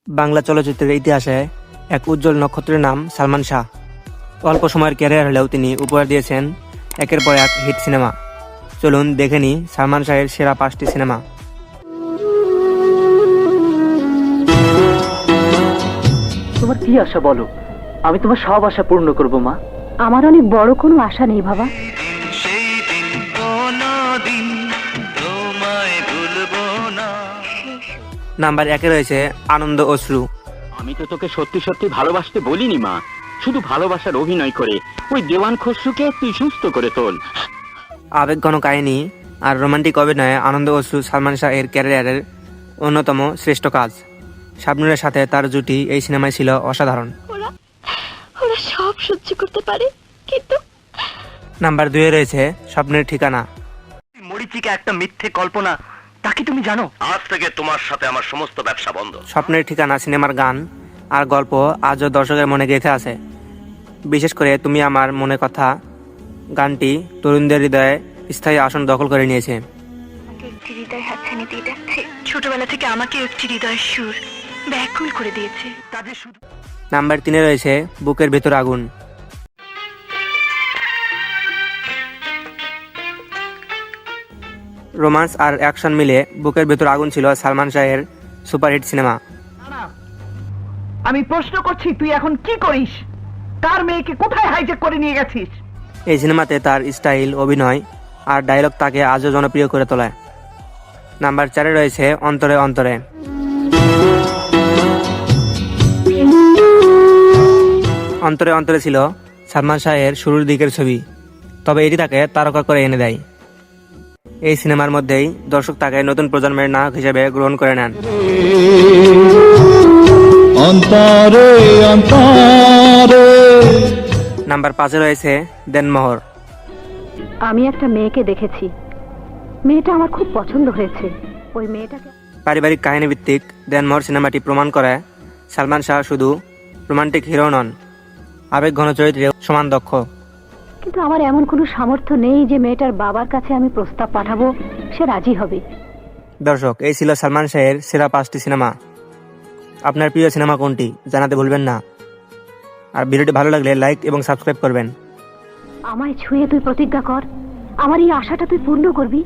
বাংলা চলচ্চিত্রের ইতিহাসে এক উজ্জ্বল নক্ষত্রের নাম সালমান শাহ। অল্প সময়ের ক্যারিয়ার হলেও তিনি উপহার দিয়েছেন একের পর এক হিট সিনেমা। চলুন দেখে নিই সালমান শাহের সেরা 5টি সিনেমা। তোমার কি আশা বলো, আমি তোমার সব আশা পূর্ণ করব মা। আমার অনেক বড় কোনো আশা নেই বাবা। নাম্বার 1-এ রয়েছে আনন্দ অশ্রু। আমি তো তোকে সত্যি সত্যি ভালোবাসতে বলিনি মা, শুধু ভালোবাসার অভিনয় করে ওই দেওয়ান খসরুকে তুই সুস্থ করে তোল। আবেগঘন কাহিনী আর রোমান্টিক অভিনয়ে আনন্দ অশ্রু সালমান শাহের ক্যারিয়ারের অন্যতম শ্রেষ্ঠ কাজ। শাবনূরের সাথে তার জুটি এই সিনেমায় ছিল অসাধারণ। ওরা সব সহ্য করতে পারে, কিন্তু নাম্বার 2-এ রয়েছে স্বপ্নের ঠিকানা। মরিচিকা একটা মিথ্যে কল্পনা, তাকে তুমি জানো? আজ থেকে তোমার সাথে আমার সমস্ত ব্যবসা বন্ধ। স্বপ্নের ঠিকানা সিনেমার গান আর গল্প আজও দর্শকের মনে গেঁথে আছে। বিশেষ করে তুমি আমার মনে কথা গানটি তরুণদের হৃদয়ে স্থায়ী আসন দখল করে নিয়েছে। একটি হৃদয় হাতছানি দিয়ে যাচ্ছে, ছোটবেলা থেকে আমাকে একটি হৃদয়ের সুর ব্যাকুল করে দিয়েছে। তাদের শুধু নাম্বার 3-এ রয়েছে বুকের ভেতর আগুন। রোমান্স আর অ্যাকশন মিলে বুকের ভেতর আগুন ছিল সালমান শাহের সুপারহিট সিনেমা। আমি প্রশ্ন করছি, তুই এখন কি করিস? কার মেয়েকে কোথায় হাইজ্যাক করে নিয়ে গেছিস? এই সিনেমাতে তার স্টাইল, অভিনয় আর ডায়লগ তাকে আজও জনপ্রিয় করে তোলে। নাম্বার 4-এ রয়েছে অন্তরে অন্তরে। অন্তরে অন্তরে ছিল সালমান শাহের শুরুর দিকের ছবি, তবে এটি তাকে তারকা করে এনে দেয়। এই সিনেমার মধ্যেই দর্শক তাকে নতুন প্রজন্মের নায়ক হিসেবে গ্রহণ করে নেন। অন্তরে অন্তরে। নাম্বার 5-এ রয়েছে দেনমোহর। আমি একটা মেয়েকে দেখেছি, মেয়েটা আমার খুব পছন্দ হয়েছে। ওই মেয়েটাকে পারিবারিক কাহিনী ভিত্তিক দেনমোহর সিনেমাটি প্রমাণ করে সালমান শাহ শুধু রোমান্টিক হিরো নন, আবেগঘন চরিত্রেও সমান দক্ষ। কিন্তু আমার এমন কোনো সামর্থ্য নেই যে মেয়েটার বাবার কাছে আমি প্রস্তাব পাঠাবো, সে রাজি হবে। দর্শক, এই ছিল সালমান শাহের সেরা 5টি সিনেমা। আপনার প্রিয় সিনেমা কোনটি জানাতে ভুলবেন না। আর ভিডিওটি ভালো লাগলে লাইক এবং সাবস্ক্রাইব করবেন। আমায় ছুঁয়ে তুই প্রতিজ্ঞা কর, আমার এই আশাটা তুই পূর্ণ করবি।